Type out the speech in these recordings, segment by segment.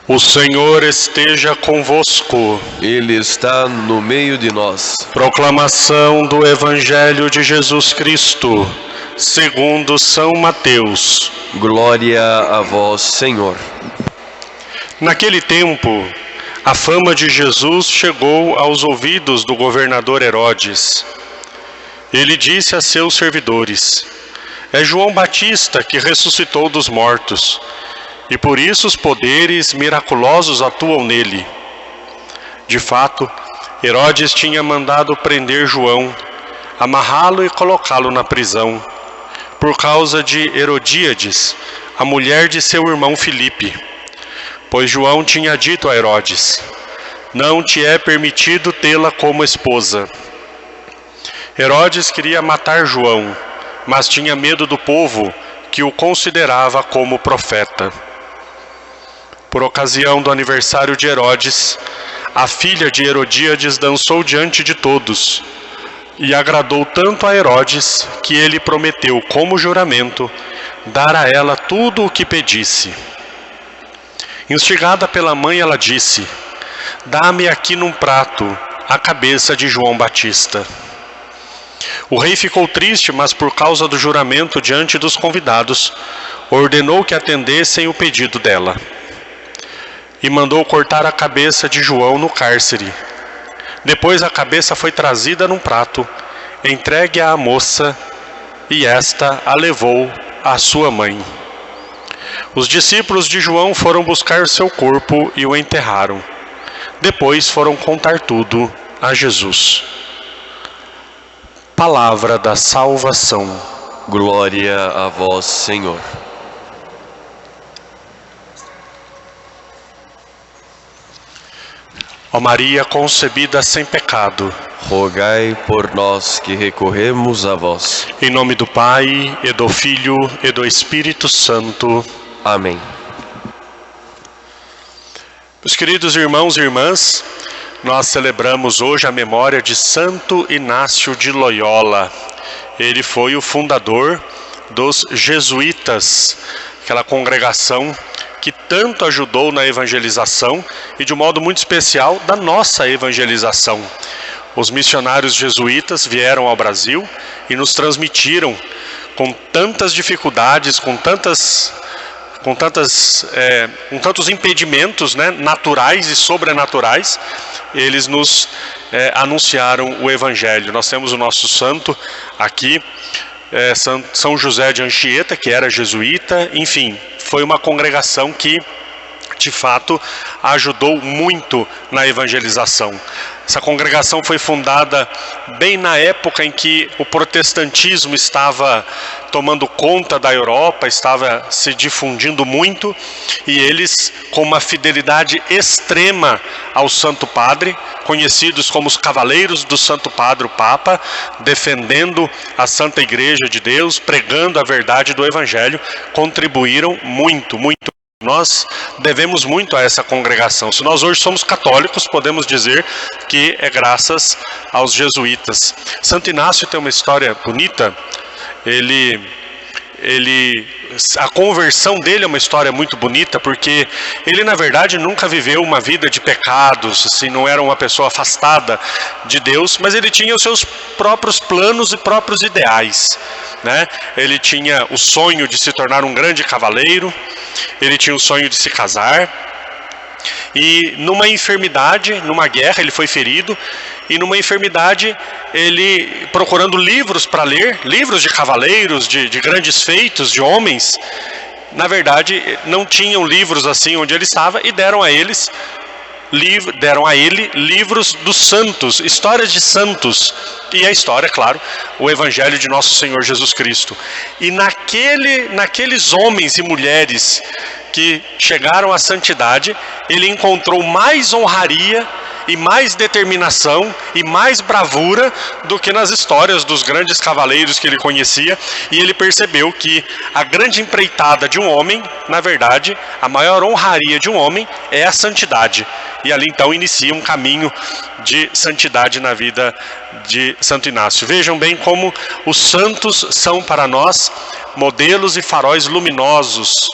O Senhor esteja convosco. Ele está no meio de nós. Proclamação do Evangelho de Jesus Cristo, segundo São Mateus. Glória a vós, Senhor. Naquele tempo, a fama de Jesus chegou aos ouvidos do governador Herodes. Ele disse a seus servidores: é João Batista que ressuscitou dos mortos, e por isso os poderes miraculosos atuam nele. De fato, Herodes tinha mandado prender João, amarrá-lo e colocá-lo na prisão, por causa de Herodíades, a mulher de seu irmão Filipe. Pois João tinha dito a Herodes: não te é permitido tê-la como esposa. Herodes queria matar João, mas tinha medo do povo, que o considerava como profeta. Por ocasião do aniversário de Herodes, a filha de Herodíades dançou diante de todos, e agradou tanto a Herodes que ele prometeu, como juramento, dar a ela tudo o que pedisse. Instigada pela mãe, ela disse: dá-me aqui num prato a cabeça de João Batista. O rei ficou triste, mas por causa do juramento diante dos convidados, ordenou que atendessem o pedido dela. E mandou cortar a cabeça de João no cárcere. Depois a cabeça foi trazida num prato, entregue à moça, e esta a levou à sua mãe. Os discípulos de João foram buscar seu corpo e o enterraram. Depois foram contar tudo a Jesus. Palavra da salvação. Glória a vós, Senhor. Ó Maria concebida sem pecado, Rogai por nós que recorremos a vós. em nome do Pai, e do Filho, e do Espírito Santo. Amém. Meus queridos irmãos e irmãs, nós celebramos hoje a memória de Santo Inácio de Loyola. Ele foi o fundador dos jesuítas, aquela congregação que tanto ajudou na evangelização e de um modo muito especial da nossa evangelização. Os missionários jesuítas vieram ao Brasil e nos transmitiram com tantas dificuldades, com tantos impedimentos, né, naturais e sobrenaturais. Eles nos anunciaram o Evangelho. Nós temos o nosso santo aqui, São José de Anchieta, que era jesuíta. Enfim, foi uma congregação que, de fato, ajudou muito na evangelização. Essa congregação foi fundada bem na época em que o protestantismo estava tomando conta da Europa, estava se difundindo muito, e eles, com uma fidelidade extrema ao Santo Padre, conhecidos como os Cavaleiros do Santo Padre, o Papa, defendendo a Santa Igreja de Deus, pregando a verdade do Evangelho, contribuíram muito, muito. Nós devemos muito a essa congregação. Se nós hoje somos católicos, podemos dizer que é graças aos jesuítas. Santo Inácio tem uma história bonita. A conversão dele é uma história muito bonita, porque ele, na verdade, nunca viveu uma vida de pecados, assim, não era uma pessoa afastada de Deus, mas ele tinha os seus próprios planos e próprios ideais, né? Ele tinha o sonho de se tornar um grande cavaleiro, ele tinha o sonho de se casar, e numa enfermidade, numa guerra, ele foi ferido, e numa enfermidade, ele, procurando livros para ler, livros de cavaleiros, de grandes feitos, de homens, na verdade, não tinham livros assim onde ele estava, e deram a ele livros dos santos, histórias de santos, e a história, claro, o Evangelho de Nosso Senhor Jesus Cristo. E naqueles homens e mulheres que chegaram à santidade, ele encontrou mais honraria e mais determinação e mais bravura do que nas histórias dos grandes cavaleiros que ele conhecia, e ele percebeu que a grande empreitada de um homem, na verdade, a maior honraria de um homem é a santidade. E ali então inicia um caminho de santidade na vida de Santo Inácio. Vejam bem como os santos são para nós modelos e faróis luminosos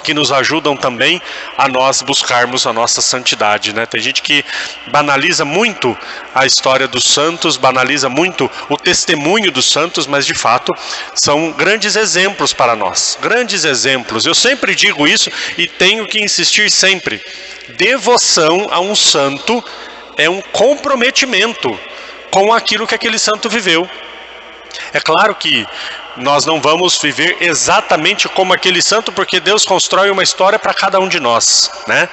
que nos ajudam também a nós buscarmos a nossa santidade, né? Tem gente que banaliza muito a história dos santos, banaliza muito o testemunho dos santos, mas de fato são grandes exemplos para nós, grandes exemplos. Eu sempre digo isso e tenho que insistir sempre: devoção a um santo é um comprometimento com aquilo que aquele santo viveu. É claro que nós não vamos viver exatamente como aquele santo, porque Deus constrói uma história para cada um de nós, né?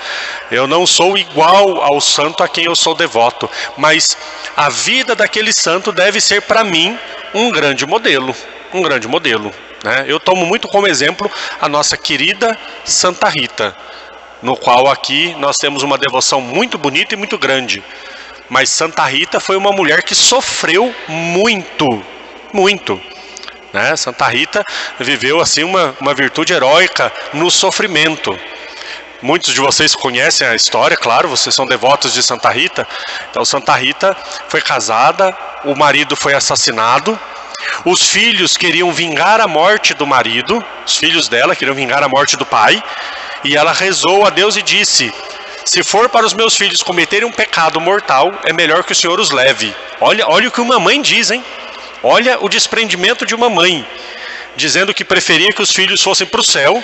Eu não sou igual ao santo a quem eu sou devoto, mas a vida daquele santo deve ser para mim um grande modelo, né? Eu tomo muito como exemplo a nossa querida Santa Rita, no qual aqui nós temos uma devoção muito bonita e muito grande. Mas Santa Rita foi uma mulher que sofreu muito, né? Santa Rita viveu assim uma virtude heróica no sofrimento. Muitos de vocês conhecem a história, claro, vocês são devotos de Santa Rita. Então Santa Rita foi casada, o marido foi assassinado, os filhos queriam vingar a morte do marido, os filhos dela queriam vingar a morte do pai, e ela rezou a Deus e disse: se for para os meus filhos cometerem um pecado mortal, é melhor que o Senhor os leve. Olha o que uma mãe diz, hein? Olha o desprendimento de uma mãe, dizendo que preferia que os filhos fossem para o céu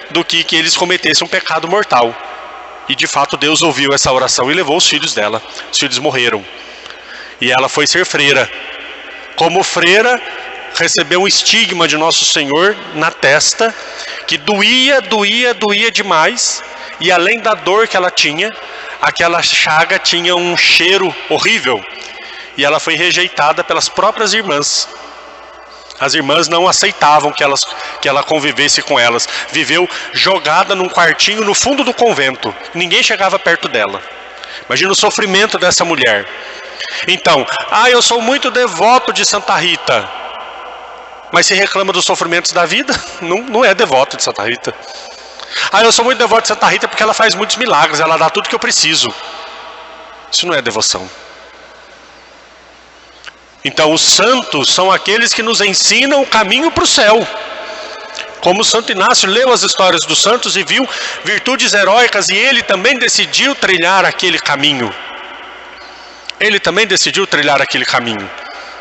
do que eles cometessem um pecado mortal. E de fato Deus ouviu essa oração e levou os filhos dela. Os filhos morreram. E ela foi ser freira. Como freira, recebeu um estigma de Nosso Senhor na testa, que doía demais. E além da dor que ela tinha, aquela chaga tinha um cheiro horrível. E ela foi rejeitada pelas próprias irmãs. As irmãs não aceitavam que ela convivesse com elas. Viveu jogada num quartinho no fundo do convento. Ninguém chegava perto dela. Imagina o sofrimento dessa mulher. Então, eu sou muito devoto de Santa Rita. Mas se reclama dos sofrimentos da vida, não é devoto de Santa Rita. Eu sou muito devoto de Santa Rita porque ela faz muitos milagres, ela dá tudo que eu preciso. Isso não é devoção. Então os santos são aqueles que nos ensinam o caminho para o céu. Como Santo Inácio leu as histórias dos santos e viu virtudes heróicas, e ele também decidiu trilhar aquele caminho.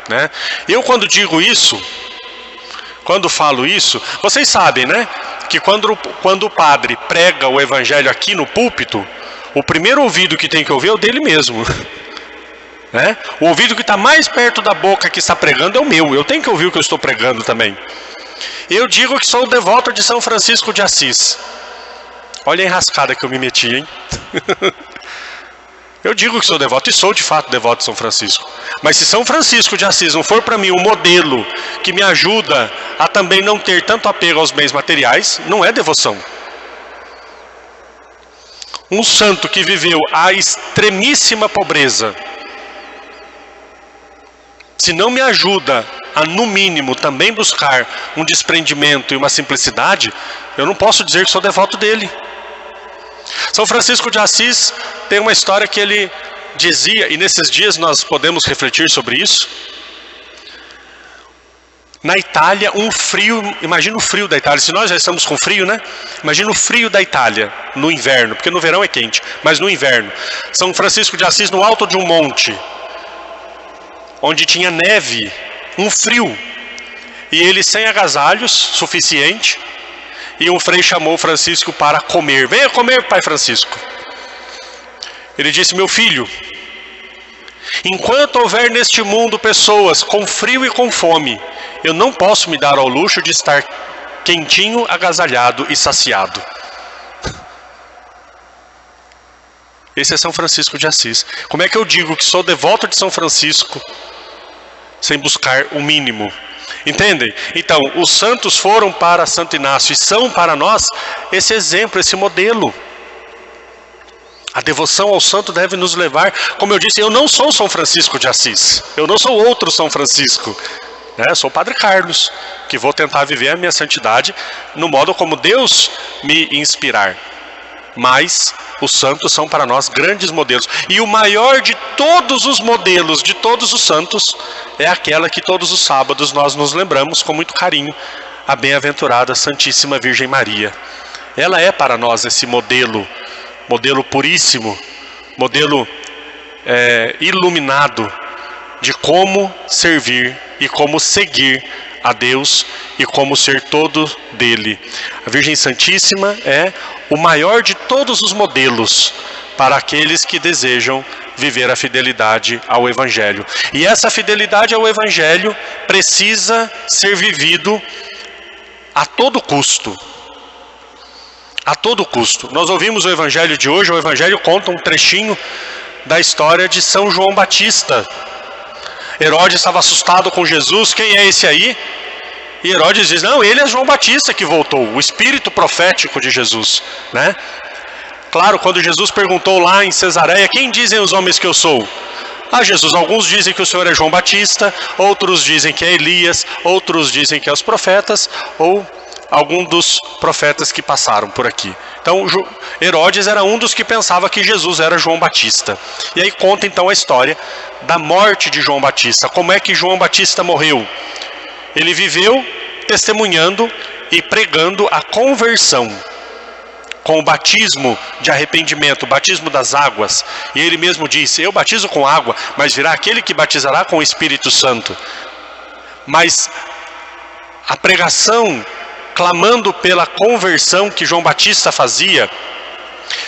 Né? Eu quando digo isso, quando falo isso, vocês sabem, né? Que quando o padre prega o evangelho aqui no púlpito, o primeiro ouvido que tem que ouvir é o dele mesmo. Né? O ouvido que está mais perto da boca que está pregando é o meu. Eu tenho que ouvir o que eu estou pregando também. Eu digo que sou devoto de São Francisco de Assis. Olha a enrascada que eu me meti, hein? Eu digo que sou devoto, e sou de fato devoto de São Francisco. Mas se São Francisco de Assis não for para mim um modelo que me ajuda a também não ter tanto apego aos bens materiais, não é devoção. Um santo que viveu a extremíssima pobreza, se não me ajuda a, no mínimo, também buscar um desprendimento e uma simplicidade, eu não posso dizer que sou devoto dele. São Francisco de Assis tem uma história que ele dizia, e nesses dias nós podemos refletir sobre isso. Na Itália, um frio, imagina o frio da Itália, se nós já estamos com frio, né? Imagina o frio da Itália no inverno, porque no verão é quente, mas no inverno. São Francisco de Assis no alto de um monte, onde tinha neve, um frio, e ele sem agasalhos suficiente, e um frei chamou Francisco para comer. Venha comer, pai Francisco. Ele disse: meu filho, enquanto houver neste mundo pessoas com frio e com fome, eu não posso me dar ao luxo de estar quentinho, agasalhado e saciado. Esse é São Francisco de Assis. Como é que eu digo que sou devoto de São Francisco sem buscar o mínimo? Entendem? Então, os santos foram para Santo Inácio e são para nós esse exemplo, esse modelo. A devoção ao santo deve nos levar, como eu disse, eu não sou São Francisco de Assis, eu não sou outro São Francisco, né? Eu sou o Padre Carlos, que vou tentar viver a minha santidade no modo como Deus me inspirar. Mas os santos são para nós grandes modelos. E o maior de todos os modelos, de todos os santos, é aquela que todos os sábados nós nos lembramos com muito carinho, a bem-aventurada Santíssima Virgem Maria. ela é para nós esse modelo puríssimo, modelo iluminado de como servir e como seguir a Deus e como ser todo dele. A Virgem Santíssima é o maior de todos os modelos para aqueles que desejam viver a fidelidade ao Evangelho. E essa fidelidade ao Evangelho precisa ser vivido a todo custo. A todo custo. Nós ouvimos o Evangelho de hoje, o Evangelho conta um trechinho da história de São João Batista. Herodes estava assustado com Jesus, quem é esse aí? E Herodes diz, não, ele é João Batista que voltou, o espírito profético de Jesus, né? Claro, quando Jesus perguntou lá em Cesareia, quem dizem os homens que eu sou? Ah, Jesus, alguns dizem que o Senhor é João Batista, outros dizem que é Elias, outros dizem que é os profetas, ou algum dos profetas que passaram por aqui. Então, Herodes era um dos que pensava que Jesus era João Batista. E aí conta então a história da morte de João Batista. Como é que João Batista morreu? Ele viveu testemunhando e pregando a conversão, com o batismo de arrependimento, o batismo das águas. E ele mesmo disse, eu batizo com água, mas virá aquele que batizará com o Espírito Santo. Mas a pregação, clamando pela conversão que João Batista fazia,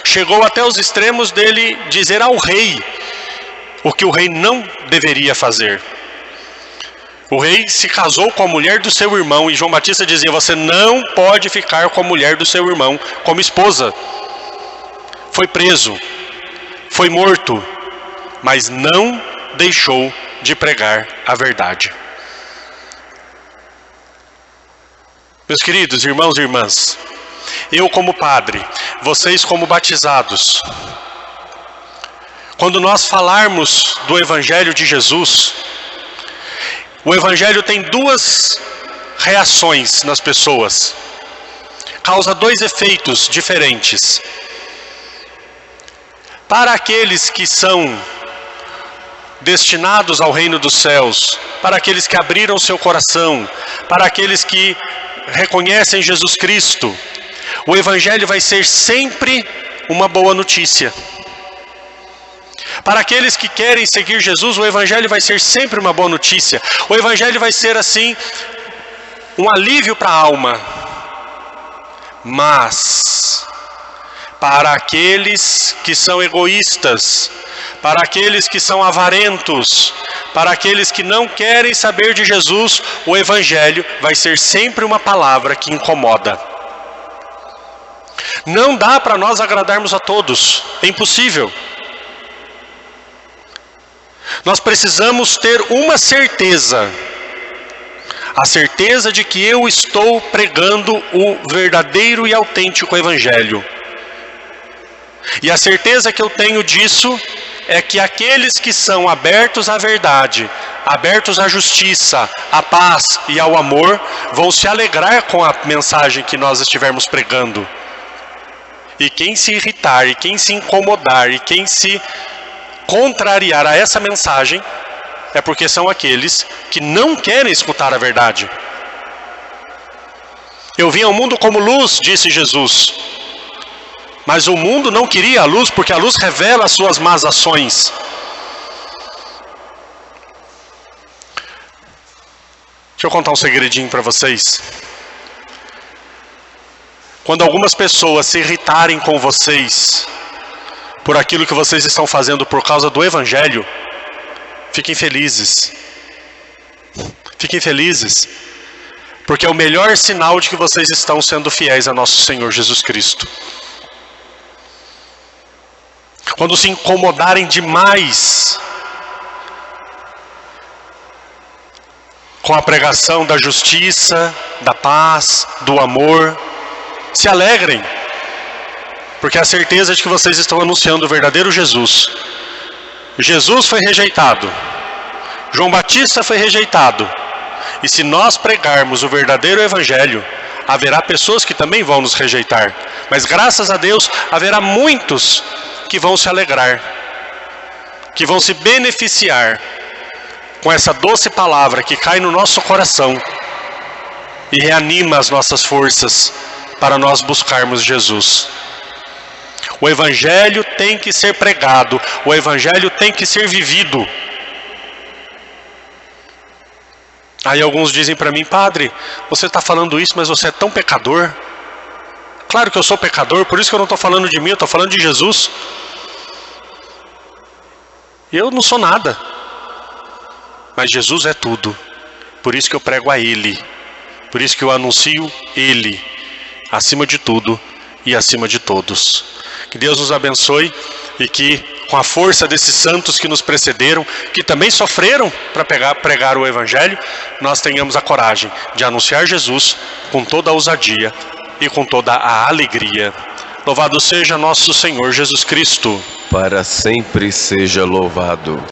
chegou até os extremos dele dizer ao rei o que o rei não deveria fazer. O rei se casou com a mulher do seu irmão e João Batista dizia, você não pode ficar com a mulher do seu irmão como esposa. Foi preso, foi morto, mas não deixou de pregar a verdade. Meus queridos irmãos e irmãs, eu como padre, vocês como batizados, quando nós falarmos do Evangelho de Jesus, o Evangelho tem duas reações nas pessoas, causa dois efeitos diferentes. Para aqueles que são destinados ao reino dos céus, para aqueles que abriram seu coração, para aqueles que reconhecem Jesus Cristo, o Evangelho vai ser sempre uma boa notícia. Para aqueles que querem seguir Jesus, o Evangelho vai ser sempre uma boa notícia. O Evangelho vai ser assim, um alívio para a alma. Mas, para aqueles que são egoístas, para aqueles que são avarentos, para aqueles que não querem saber de Jesus, o Evangelho vai ser sempre uma palavra que incomoda. Não dá para nós agradarmos a todos, é impossível. Nós precisamos ter uma certeza, a certeza de que eu estou pregando o verdadeiro e autêntico Evangelho. E a certeza que eu tenho disso é que aqueles que são abertos à verdade, abertos à justiça, à paz e ao amor, vão se alegrar com a mensagem que nós estivermos pregando. E quem se irritar, e quem se incomodar, e quem se contrariar a essa mensagem, é porque são aqueles que não querem escutar a verdade. Eu vim ao mundo como luz, disse Jesus. Mas o mundo não queria a luz, porque a luz revela as suas más ações. Deixa eu contar um segredinho para vocês. Quando algumas pessoas se irritarem com vocês, por aquilo que vocês estão fazendo por causa do Evangelho, fiquem felizes. Fiquem felizes. Porque é o melhor sinal de que vocês estão sendo fiéis a nosso Senhor Jesus Cristo. Quando se incomodarem demais com a pregação da justiça, da paz, do amor, se alegrem, porque é a certeza de que vocês estão anunciando o verdadeiro Jesus. Jesus foi rejeitado, João Batista foi rejeitado, e se nós pregarmos o verdadeiro Evangelho, haverá pessoas que também vão nos rejeitar, mas graças a Deus haverá muitos que vão se alegrar, que vão se beneficiar com essa doce palavra que cai no nosso coração e reanima as nossas forças para nós buscarmos Jesus. O Evangelho tem que ser pregado, o Evangelho tem que ser vivido. Aí alguns dizem para mim: padre, você está falando isso, mas você é tão pecador. Claro que eu sou pecador, por isso que eu não estou falando de mim, eu estou falando de Jesus. Eu não sou nada, mas Jesus é tudo. Por isso que eu prego a Ele, por isso que eu anuncio Ele, acima de tudo e acima de todos. Que Deus nos abençoe e que, com a força desses santos que nos precederam, que também sofreram para pregar o Evangelho, nós tenhamos a coragem de anunciar Jesus com toda a ousadia e com toda a alegria. Louvado seja nosso Senhor Jesus Cristo. Para sempre seja louvado.